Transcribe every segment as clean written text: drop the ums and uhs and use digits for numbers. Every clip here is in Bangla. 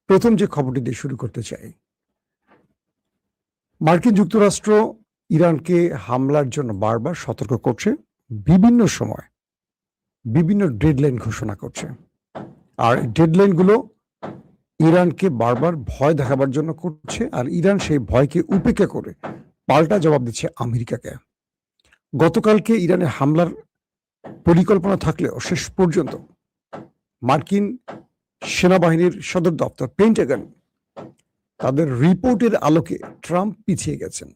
প্রথম যে খবরটি দিয়ে শুরু করতে চাই, মার্কিন যুক্তরাষ্ট্র ইরানকে হামলার জন্য বারবার সতর্ক করছে, বিভিন্ন সময় বিভিন্ন ডেডলাইন ঘোষণা করছে। আর ডেডলাইনগুলো ইরানকে বারবার ভয় দেখাবার জন্য করছে, আর ইরান সেই ভয়কে উপেক্ষা করে পাল্টা জবাব দিচ্ছে আমেরিকাকে। গতকালকে ইরানে হামলার পরিকল্পনা থাকলেও শেষ পর্যন্ত মার্কিন সেনাবাহিনীর সদর দপ্তর পেন্টাগন তাদের রিপোর্টের আলোকে ট্রাম্প পিছিয়ে গেছেন।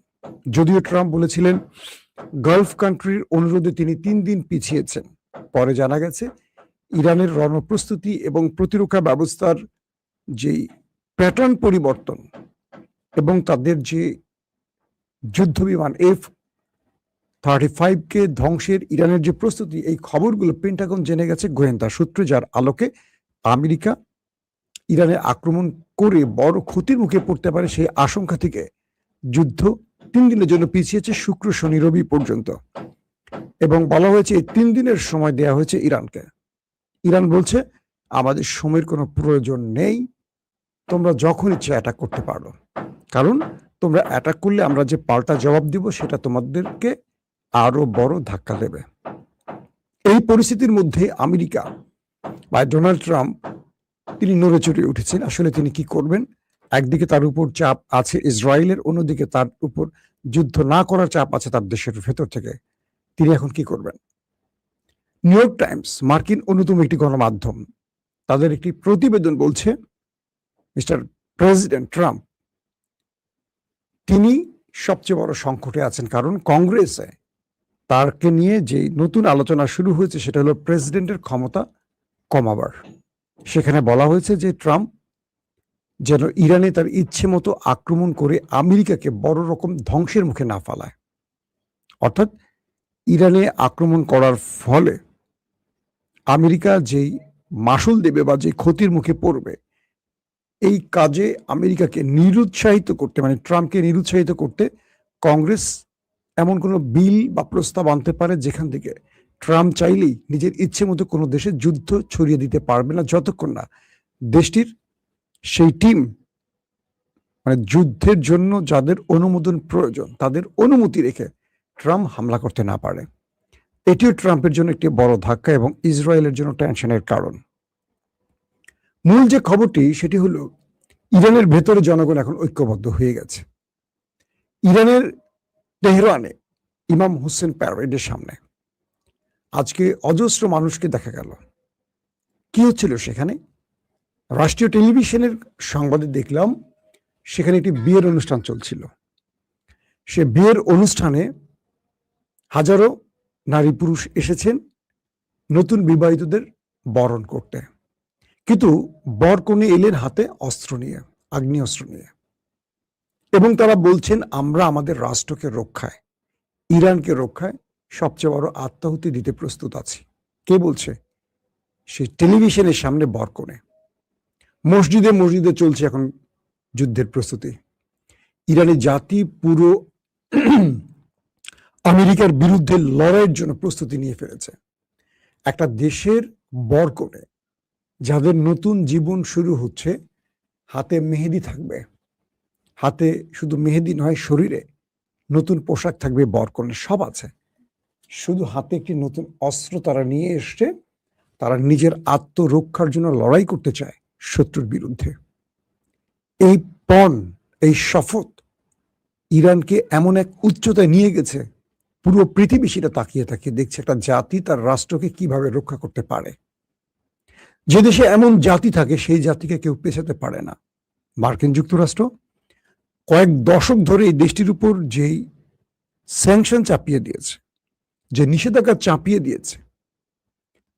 যদিও ট্রাম্প বলেছিলেন গালফ কান্ট্রির অনুরোধে তিনি 3 দিন পিছিয়েছেন, পরে জানা গেছে ইরানের রণপ্রস্তুতি এবং প্রতিরক্ষা ব্যবস্থার যে প্যাটার্ন পরিবর্তন এবং তাদের যে যুদ্ধবিমান F-35কে ধ্বংসের ইরানের যে প্রস্তুতি, এই খবরগুলো পেন্টাগন জেনে গেছে গোয়েন্দা সূত্রে, যার আলোকে আমেরিকা ইরানে আক্রমণ করে বড় ক্ষতির মুখে পড়তে পারে সেই আশঙ্কা থেকে যুদ্ধ 3 দিনের জন্য পিছিয়েছে, শুক্র শনি রবি পর্যন্ত। এবং বলা হয়েছে এই 3 দিনের সময় দেয়া হয়েছে ইরানকে। ইরান বলছে আমাদের সময়ের কোনো প্রয়োজন নেই, তোমরা যখন ইচ্ছে অ্যাটাক করতে পারো, কারণ তোমরা অ্যাটাক করলে আমরা যে পাল্টা জবাব দিব সেটা তোমাদেরকে আরো বড় ধাক্কা দেবে। এই পরিস্থিতির মধ্যে আমেরিকা বা ডোনাল্ড ট্রাম্প তিনি নড়ে চড়ে উঠেছেন। আসলে তিনি কি করবেন? একদিকে তার উপর চাপ আছে ইসরায়েলের, অন্যদিকে তার উপর যুদ্ধ না করার চাপ আছে তার দেশের ভেতর থেকে। তিনি এখন কি করবেন? নিউ ইয়র্ক টাইমস, মার্কিন অন্যতম একটি গণমাধ্যম, তাদের একটি প্রতিবেদন বলছে মিস্টার প্রেসিডেন্ট ট্রাম্প তিনি সবচেয়ে বড় সংকটে আছেন, কারণ কংগ্রেসে তারকে নিয়ে যে নতুন আলোচনা শুরু হয়েছে সেটা হলো প্রেসিডেন্টের ক্ষমতা কমাবার। সেখানে বলা হয়েছে যে ট্রাম্প যেন ইরানে তার ইচ্ছে মতো আক্রমণ করে আমেরিকাকে বড় রকম ধ্বংসের মুখে না ফেলায়। অর্থাৎ ইরানে আক্রমণ করার ফলে আমেরিকা যেই মাসুল দেবে বা যে ক্ষতির মুখে পড়বে, এই কাজে আমেরিকাকে নিরুৎসাহিত করতে, মানে ট্রাম্পকে নিরুৎসাহিত করতে কংগ্রেস এমন কোনো বিল বা প্রস্তাব আনতে পারে যেখান থেকে ট্রাম্প চাইলেই নিজের ইচ্ছে মতো কোনো দেশে যুদ্ধ ছড়িয়ে দিতে পারবে না, যতক্ষণ না দেশটির সেই টিম, মানে যুদ্ধের জন্য যাদের অনুমোদন প্রয়োজন তাদের অনুমতি রেখে ট্রাম্প হামলা করতে না পারে। এটিও ট্রাম্পের জন্য একটি বড় ধাক্কা এবং ইসরায়েলের জন্য টেনশনের কারণ। মূল যে খবরটি সেটি হলো ইরানের ভেতরে জনগণ এখন ঐক্যবদ্ধ হয়ে গেছে। ইরানের তেহরানে ইমাম হোসেন প্যারেডের সামনে আজকে অজস্র মানুষকে দেখা গেল। কি হচ্ছিল সেখানে? রাষ্ট্রীয় টেলিভিশনের সংবাদে দেখলাম সেখানে একটি বিয়ের অনুষ্ঠান চলছিল। সে বিয়ের অনুষ্ঠানে হাজারো নারী পুরুষ এসেছেন নতুন বিবাহিতদের বরণ করতে, কিন্তু বর কনে এলেন হাতে অস্ত্র নিয়ে, আগ্নেয়াস্ত্র নিয়ে, এবং তারা বলছেন আমরা আমাদের রাষ্ট্রকে রক্ষায়, ইরানকে রক্ষায় সবচেয়ে বড় আত্মাহুতি দিতে প্রস্তুত আছি। কে বলছে? সেই টেলিভিশনের সামনে বর কনে। মসজিদে মসজিদে চলছে এখন যুদ্ধের প্রস্তুতি। ইরানি জাতি পুরো আমেরিকার বিরুদ্ধে লড়াইয়ের জন্য প্রস্তুতি নিয়ে ফেলেছে। একটা দেশের বর কনে যাদের নতুন জীবন শুরু হচ্ছে, হাতে মেহেদি থাকবে, হাতে শুধু মেহেদি নয়, শরীরে নতুন পোশাক থাকবে, বরকনে সব আছে, শুধু হাতে একটি নতুন অস্ত্র তারা নিয়ে এসছে। তারা নিজের আত্মরক্ষার জন্য লড়াই করতে চায় শত্রুর বিরুদ্ধে। এই পণ, এই শপথ ইরানকে এমন এক উচ্চতায় নিয়ে গেছে, পুরো পৃথিবী সেটা তাকিয়ে তাকিয়ে দেখছে একটা জাতি তার রাষ্ট্রকে কিভাবে রক্ষা করতে পারে। যে দেশে এমন জাতি থাকে সেই জাতিকে কেউ পেছাতে পারে না। মার্কিন যুক্তরাষ্ট্র কয়েক দশক ধরে এই দেশটির উপর যেই স্যাংশন চাপিয়ে দিয়েছে, যে নিষেধাজ্ঞা চাপিয়ে দিয়েছে,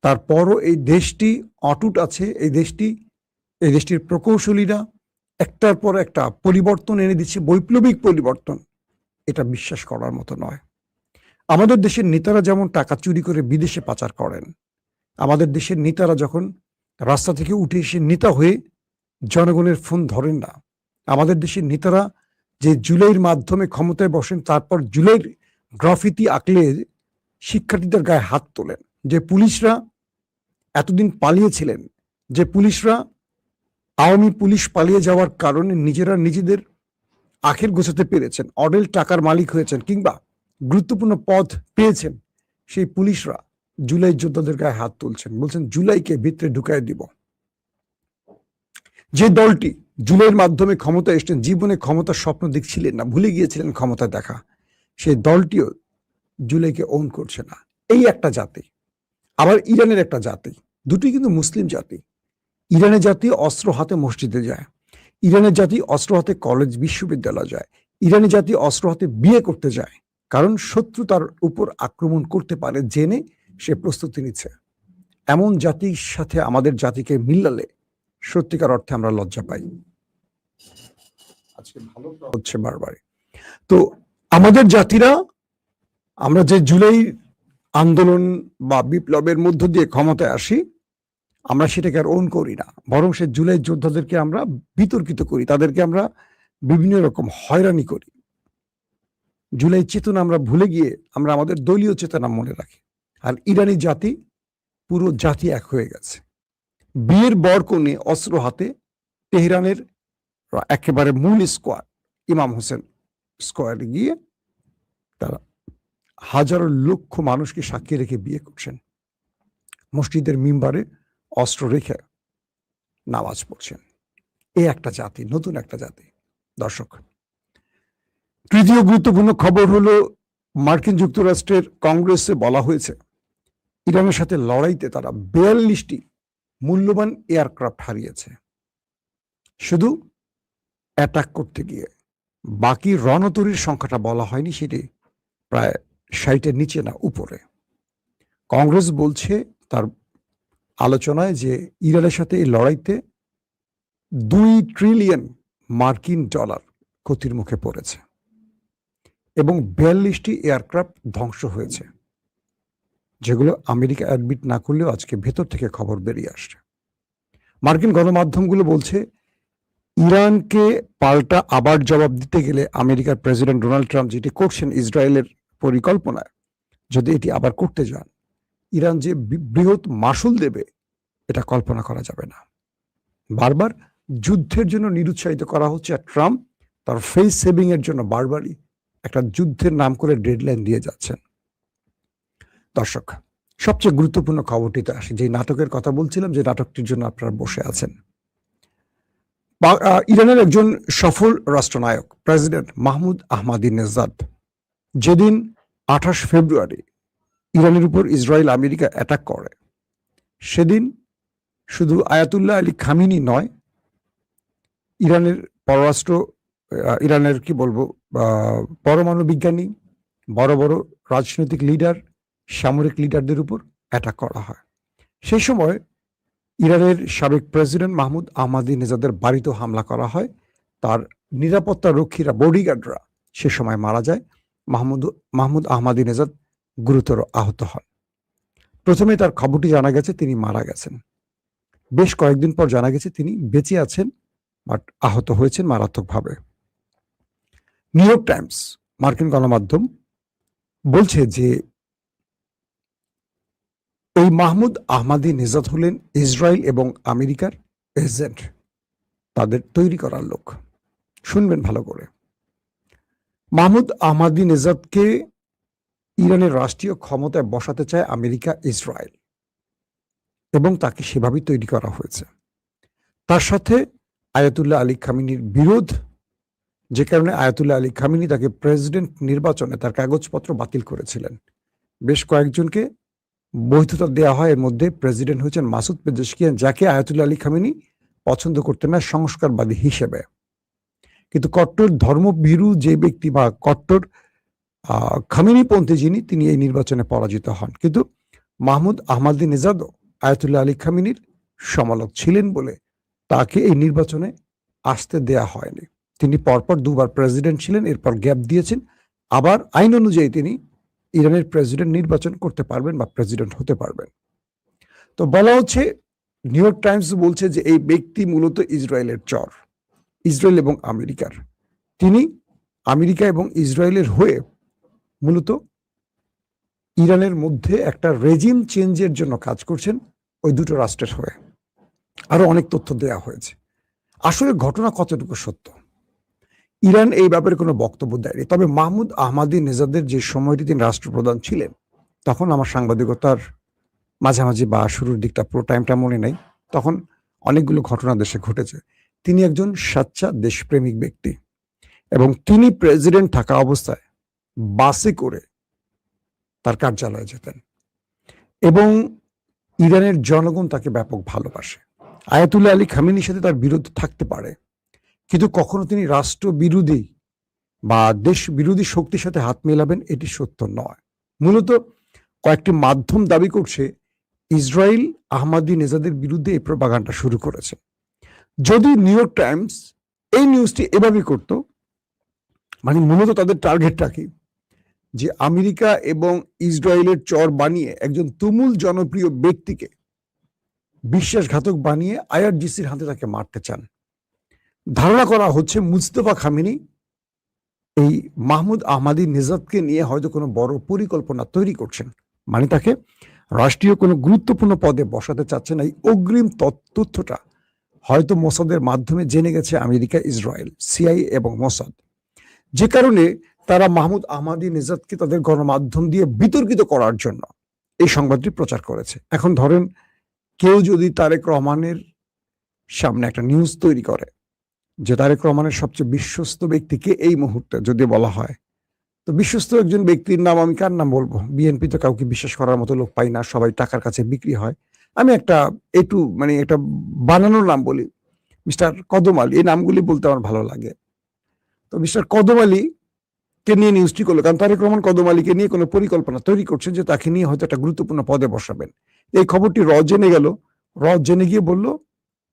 তারপরও এই দেশটি অটুট আছে। এই দেশটির প্রকৌশলীরা একটার পর একটা পরিবর্তন এনে দিচ্ছে, বৈপ্লবিক পরিবর্তন। এটা বিশ্বাস করার মতো নয়। আমাদের দেশের নেতারা যেমন টাকা চুরি করে বিদেশে পাচার করেন, আমাদের দেশের নেতারা যখন রাস্তা থেকে উঠে এসে নেতা হয়ে জনগণের ফোন ধরেন না, আমাদের দেশের নেতারা যে জুলাইয়ের মাধ্যমে ক্ষমতায় বসেন, তারপর জুলাইয়ের গ্রাফিতি আঁকলে শিক্ষার্থীদের গায়ে হাত তোলেন, যে পুলিশরা এতদিন পালিয়েছিলেন, যে পুলিশরা আওয়ামী পুলিশ পালিয়ে যাওয়ার কারণে নিজেরা নিজেদের আখের গোছাতে পেরেছেন, অডেল টাকার মালিক হয়েছেন, কিংবা গুরুত্বপূর্ণ পদ পেয়েছেন, সেই পুলিশরা জুলাই যোদ্ধাদের গায়ে হাত তুলছেন, বলছেন জুলাইকে ভিতরে ঢুকায় দিব। যে দলটি জুলাইয়ের মাধ্যমে ক্ষমতা এসছেন, জীবনে ক্ষমতার স্বপ্ন দেখছিলেন না, ভুলে গিয়েছিলেন ক্ষমতা দেখা, সেই দলটিও জুলাইকে ওন করছে না। এই একটা জাতি। আবার ইরানের একটা জাতি, দুটি কিন্তু মুসলিম জাতি। ইরানের জাতি অস্ত্র হাতে মসজিদে যায়, ইরানের জাতি অস্ত্র হাতে কলেজ বিশ্ববিদ্যালয় যায়, ইরানি জাতি অস্ত্র হাতে বিয়ে করতে যায়, কারণ শত্রু তার উপর আক্রমণ করতে পারে জেনে সে প্রস্তুতি নিচ্ছে। এমন জাতির সাথে আমাদের জাতিকে মিলালে সত্যিকার অর্থে আমরা লজ্জা পাই। আজকে ভালো হচ্ছে বারবার। তো আমাদের জাতিরা, আমরা যে জুলাই আন্দোলন বা বিপ্লবের মধ্য দিয়ে ক্ষমতায় আসি, আমরা সেটাকে আর ওন করি না, বরং সে জুলাই যোদ্ধাদেরকে আমরা বিতর্কিত করি, তাদেরকে আমরা বিভিন্ন রকম হয়রানি করি। জুলাই চেতনা আমরা ভুলে গিয়ে আমরা আমাদের দলীয় চেতনা মনে রাখি। আর ইরানি জাতি, পুরো জাতি এক হয়ে গেছে। বিয়ের বর কনে অস্ত্র হাতে তেহরানের একেবারে মূল স্কোয়াড, ইমাম হোসেন স্কোয়াডে গিয়ে তারা হাজারো লক্ষ মানুষকে সাক্ষী রেখে বিয়ে করছেন, মসজিদের মিম্বারে অস্ত্র রেখে নামাজ পড়ছেন। এই একটা জাতি, নতুন একটা জাতি। দর্শক, তৃতীয় গুরুত্বপূর্ণ খবর হলো, মার্কিন যুক্তরাষ্ট্রের কংগ্রেসে বলা হয়েছে ইরানের সাথে লড়াইতে তারা 42টি মূল্যবান এয়ারক্রাফট হারিয়েছে, শুধু অ্যাটাক করতে গিয়ে। বাকি রণতরীর সংখ্যাটা বলা হয়নি, সেটি প্রায় 60-এর নিচে না উপরে। কংগ্রেস বলছে তার আলোচনায় যে ইরানের সাথে এই লড়াইতে $2 ট্রিলিয়ন মার্কিন ডলার ক্ষতির মুখে পড়েছে এবং 42টি এয়ারক্রাফট ধ্বংস হয়েছে, যেগুলো আমেরিকা অ্যাডমিট না করলেও আজকে ভেতর থেকে খবর বেরিয়ে আসছে। মার্কিন গণমাধ্যমগুলো বলছে ইরানকে পাল্টা আবার জবাব দিতে গেলে আমেরিকার প্রেসিডেন্ট ডোনাল্ড ট্রাম্প যেটি করছেন ইসরায়েলের পরিকল্পনায়, যদি এটি আবার করতে যান, ইরান যে বৃহৎ মাসুল দেবে এটা কল্পনা করা যাবে না। বারবার যুদ্ধের জন্য নিরুৎসাহিত করা হচ্ছে, আর ট্রাম্প তার ফেস সেভিং এর জন্য বারবারই একটা যুদ্ধের নাম করে ডেডলাইন দিয়ে যাচ্ছেন। দর্শক, সবচেয়ে গুরুত্বপূর্ণ খবরটিতে আসে, যে নাটকের কথা বলছিলাম, যে নাটকটির জন্য আপনারা বসে আছেন। ইরানের একজন সফল রাষ্ট্রনায়ক প্রেসিডেন্ট মাহমুদ আহমাদিনেজাদ যেদিন 28 ফেব্রুয়ারি ইরানের উপর ইসরায়েল আমেরিকা অ্যাটাক করে, সেদিন শুধু আয়াতুল্লাহ আলী খামিনি নয়, ইরানের ইরানের কি বলবো, পরমাণু বিজ্ঞানী, বড় বড় রাজনৈতিক লিডার, সামরিক লিডারদের উপর অ্যাটাক করা হয়। সেই সময় ইরানের সাবেক প্রেসিডেন্ট মাহমুদ আহমাদিনেজাদের বাড়িতে হামলা করা হয়, তার নিরাপত্তা রক্ষীরা, বডিগার্ডরা সে সময় মারা যায়, মাহমুদ আহমাদিনেজাদ গুরুতর আহত হন। প্রথমে তার খবরটি জানা গেছে তিনি মারা গেছেন, বেশ কয়েকদিন পর জানা গেছে তিনি বেঁচে আছেন, বাট আহত হয়েছেন মারাত্মকভাবে। নিউ ইয়র্ক টাইমস, মার্কিন গণমাধ্যম, বলছে যে এই মাহমুদ আহমাদিনেজাদ হলেন ইসরায়েল এবং আমেরিকার এজেন্ট, তাদের তৈরি করার লোক। শুনবেন ভালো করে। মাহমুদ আহমাদিনেজাদকে ইরানের রাষ্ট্রীয় ক্ষমতায় বসাতে চায় আমেরিকা, ইসরায়েল, এবং তাকে সেভাবেই তৈরি করা হয়েছে। তার সাথে আয়াতুল্লাহ আলী খামিনির বিরোধ, যে কারণে আয়াতুল্লাহ আলী খামিনি তাকে প্রেসিডেন্ট নির্বাচনে তার কাগজপত্র বাতিল করেছিলেন। বেশ কয়েকজনকে বৈধতা দেওয়া হয়, এর মধ্যে প্রেসিডেন্ট হয়েছেন মাসুদ পেজেশকিয়ান, যাকে আয়াতুল্লাহ আলী খামিনি পছন্দ করতেন না সংস্কারবাদী হিসেবে। কিন্তু কট্টর ধর্মভীরু যে ব্যক্তি বা কট্টর খামিনিপন্থী যিনি, তিনি এই নির্বাচনে পরাজিত হন। কিন্তু মাহমুদ আহমাদিনেজাদও আয়াতুল্লাহ আলী খামিনির সমালোচক ছিলেন বলে তাকে এই নির্বাচনে আসতে দেয়া হয়নি। তিনি পরপর দুবার প্রেসিডেন্ট ছিলেন, এরপর গ্যাপ দিয়েছেন, আবার আইন অনুযায়ী তিনি ইরানের প্রেসিডেন্ট নির্বাচন করতে পারবেন বা প্রেসিডেন্ট হতে পারবেন। তো বলা হচ্ছে, নিউ ইয়র্ক টাইমস বলছে যে এই ব্যক্তি মূলত ইসরায়েলের চর, ইসরায়েল এবং আমেরিকার। তিনি আমেরিকা এবং ইসরায়েলের হয়ে মূলত ইরানের মধ্যে একটা রেজিম চেঞ্জের জন্য কাজ করছেন, ওই দুটো রাষ্ট্রের হয়ে। আরো অনেক তথ্য দেয়া হয়েছে। আসলে ঘটনা কতটুকু সত্য, ইরান এই ব্যাপারে কোনো বক্তব্য দেয়নি। তবে মাহমুদ আহমাদি নেজাদের যে সময়টি তিনি রাষ্ট্রপ্রধান ছিলেন, তখন আমার সাংবাদিকতার মাঝামাঝি বা শুরুর দিকটা পুরো টাইমটা মনে নেই, তখন অনেকগুলো ঘটনা দেশে ঘটেছে। তিনি একজন সাচ্চা দেশপ্রেমিক ব্যক্তি এবং তিনি প্রেসিডেন্ট থাকা অবস্থায় বাসে করে তার কার্যালয়ে যেতেন এবং ইরানের জনগণ তাকে ব্যাপক ভালোবাসে। আয়াতুল্লাহ আলী খামেনির সাথে তার বিরোধ থাকতে পারে, কিন্তু কখনো তিনি রাষ্ট্র বিরোধী বা দেশ বিরোধী শক্তির সাথে হাত মেলাবেন এটি সত্য নয়। মূলত কয়েকটি মাধ্যম দাবি করছে ইসরায়েল আহমাদি নেজাদের বিরুদ্ধে এই প্রপাগান্ডা শুরু করেছে। যদি নিউ ইয়র্ক টাইমস এই নিউজটি এভাবে করত, মানে মূলত তাদের টার্গেটটা কি, যে আমেরিকা এবং ইসরায়েলের চর বানিয়ে একজন তুমুল জনপ্রিয় ব্যক্তিকে বিশ্বাসঘাতক বানিয়ে আইআরজিসির হাতে তাকে মারতে চান। ধারণা করা হচ্ছে মুস্তফা খামেনি এই মাহমুদ আহমাদি নেজাদকে নিয়ে হয়তো কোনো বড় পরিকল্পনা তৈরি করছেন, মানে তাকে রাষ্ট্রীয় কোনো গুরুত্বপূর্ণ পদে বসাতে চাচ্ছেন। এই অগ্রিম তথ্যটা হয়তো মোসাদের মাধ্যমে জেনে গেছে আমেরিকা, ইসরায়েল, সিআইএ এবং মোসাদ, যে কারণে তারা মাহমুদ আহমাদি নেজাদকে তাদের গণমাধ্যম দিয়ে বিতর্কিত করার জন্য এই সংবাদটি প্রচার করেছে। এখন ধরেন কেউ যদি তারেক রহমানের সামনে একটা নিউজ তৈরি করে যে তারেক রহমানের সবচেয়ে বিশ্বস্ত ব্যক্তিকে এই মুহূর্তে যদি বলা হয়, তো বিশ্বস্ত একজন ব্যক্তির নাম আমি কার নাম বলবো? বিএনপি তো কাউকে বিশ্বাস করার মতো লোক পাই না, সবাই টাকার কাছে বিক্রি হয়। আমি একটা মানে একটা বানানোর নাম বলি, মিস্টার কদম আলী, এই নামগুলি বলতে আমার ভালো লাগে। তো মিস্টার কদম আলী কে নিয়ে নিউজটি করলো, কারণ তারেক রহমান কদম আলীকে নিয়ে কোনো পরিকল্পনা তৈরি করছেন যে তাকে নিয়ে হয়তো একটা গুরুত্বপূর্ণ পদে বসাবেন। এই খবরটি র জেনে গেল, র জেনে গিয়ে বলল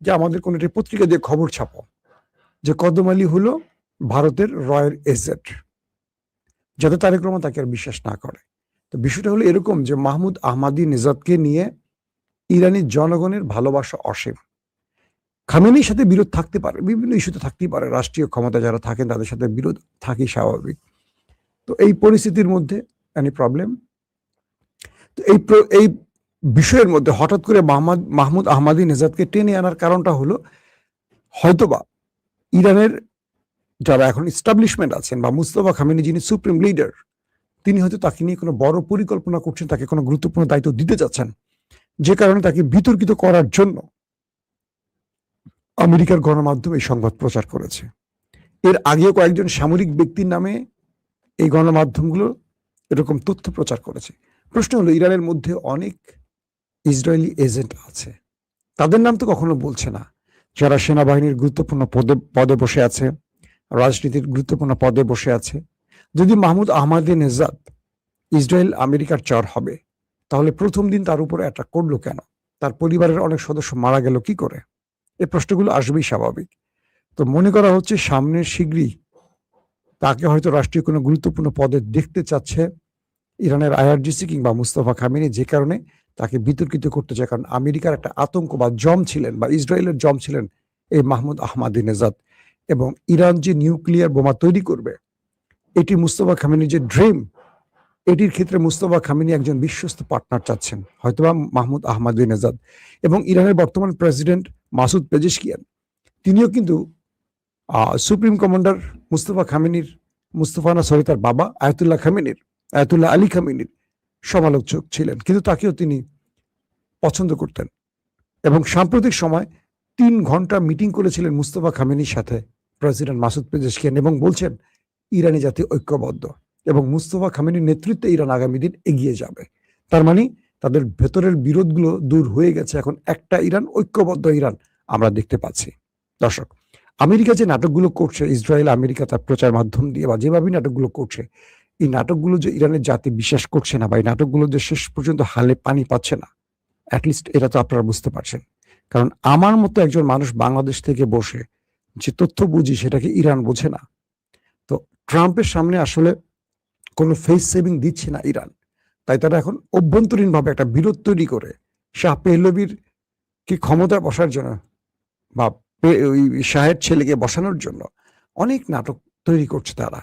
যে আমাদের কোন একটি পত্রিকা দিয়ে খবর ছাপো যে কদম আলী হলো ভারতের রয়ের এজেন্ট, যাতে তারেক রহমান তাকে আর বিশ্বাস না করে। তো বিষয়টা হলো এরকম যে মাহমুদ আহমাদি নেজাদকে নিয়ে ইরানি জনগণের ভালোবাসা অসীম। খামেনির সাথে বিরোধ থাকতে পারে, বিভিন্ন ইস্যুতে থাকতেই পারে, রাষ্ট্রীয় ক্ষমতা যারা থাকেন তাদের সাথে বিরোধ থাকি স্বাভাবিক। তো এই পরিস্থিতির মধ্যে এনি প্রবলেম, তো এই বিষয়ের মধ্যে হঠাৎ করে মাহমুদ আহমাদি নেজাদকে টেনে আনার কারণটা হলো হয়তোবা ইরানের যারা এখন ইস্টাবলিশমেন্ট আছেন বা মুস্তফা খামেনি যিনি সুপ্রিম লিডার, তিনি হয়তো তাকে নিয়ে কোনো বড় পরিকল্পনা করছেন, তাকে কোনো গুরুত্বপূর্ণ দায়িত্ব দিতে যাচ্ছেন, যে কারণে তাকে বিতর্কিত করার জন্য আমেরিকার গণমাধ্যম এই সংবাদ প্রচার করেছে। এর আগেও কয়েকজন সামরিক ব্যক্তির নামে এই গণমাধ্যমগুলো এরকম তথ্য প্রচার করেছে। প্রশ্ন হলো ইরানের মধ্যে অনেক ইসরায়েলি এজেন্ট আছে, তাদের নাম তো কখনো বলছে না, যারা সেনাবাহিনীর গুরুত্বপূর্ণ পদে বসে আছে, রাজনীতির গুরুত্বপূর্ণ পদে বসে আছে। যদি মাহমুদ আহমাদি নেজাদ ইসরায়েল আমেরিকার চর হবে, তাহলে প্রথম দিন তার উপরে অ্যাটাক করলো কেন? তার পরিবারের অনেক সদস্য মারা গেল কি করে? এই প্রশ্নগুলো আসবেই স্বাভাবিক। তো মনে করা হচ্ছে সামনের শীঘ্রই তাকে হয়তো রাষ্ট্রীয় কোনো গুরুত্বপূর্ণ পদে দেখতে চাচ্ছে ইরানের আইআরজিসি কিংবা মুস্তফা খামেনি, যে কারণে তাকে বিতর্কিত করতে চায়। কারণ আমেরিকার একটা আতঙ্ক বা জম ছিলেন, বা ইসরায়েলের জম ছিলেন এই মাহমুদ আহমাদি নেজাদ, এবং ইরান যে নিউক্লিয়ার বোমা তৈরি করবে এটি মুস্তফা খামেনির যে ড্রিম, এটির ক্ষেত্রে মুস্তফা খামেনি একজন বিশ্বস্ত পার্টনার চাচ্ছেন, হয়তোবা মাহমুদ আহমাদি নেজাদ। এবং ইরানের বর্তমান প্রেসিডেন্ট মাসুদ পেজেশকিয়ান, তিনিও কিন্তু সুপ্রিম কমান্ডার মুস্তফা না সরি তার বাবা আয়াতুল্লাহ আলী খামেনির সমালোচক ছিলেন, কিন্তু তাকেও তিনি পছন্দ করতেন। এবং সাম্প্রতিক সময় 3 ঘন্টা মিটিং করেছিলেন মুস্তফা খামেনির সাথে প্রেসিডেন্ট মাসুদ পেজেশকিয়ান, এবং বলছেন ইরানি জাতি ঐক্যবদ্ধ এবং মুস্তফা খামেনির নেতৃত্বে ইরান আগামী দিন এগিয়ে যাবে। তার মানে তাদের ভেতরের বিরোধগুলো দূর হয়ে গেছে, এখন একটা ইরান, ঐক্যবদ্ধ ইরান আমরা দেখতে পাচ্ছি। দর্শক, আমেরিকা যে নাটকগুলো করছে, ইসরায়েল আমেরিকা তার প্রচার মাধ্যম দিয়ে বা যেভাবে নাটকগুলো করছে, এই নাটকগুলো যে ইরানের জাতি বিশ্বাস করছে না, বা এই নাটকগুলো যে শেষ পর্যন্ত হালে পানি পাচ্ছে না, অ্যাটলিস্ট এটা তো আপনারা বুঝতে পারছেন। কারণ আমার মতো একজন মানুষ বাংলাদেশ থেকে বসে যে তথ্য বুঝি, সেটাকে ইরান বোঝে না। তো ট্রাম্পের সামনে আসলে কোনো ফেস সেভিং দিচ্ছে না ইরান, তাই তারা এখন অভ্যন্তরীণভাবে একটা বিরোধ তৈরি করে শাহ পেহলভির কি ক্ষমতায় বসার জন্য বা ওই শাহের ছেলেকে বসানোর জন্য অনেক নাটক তৈরি করছে তারা।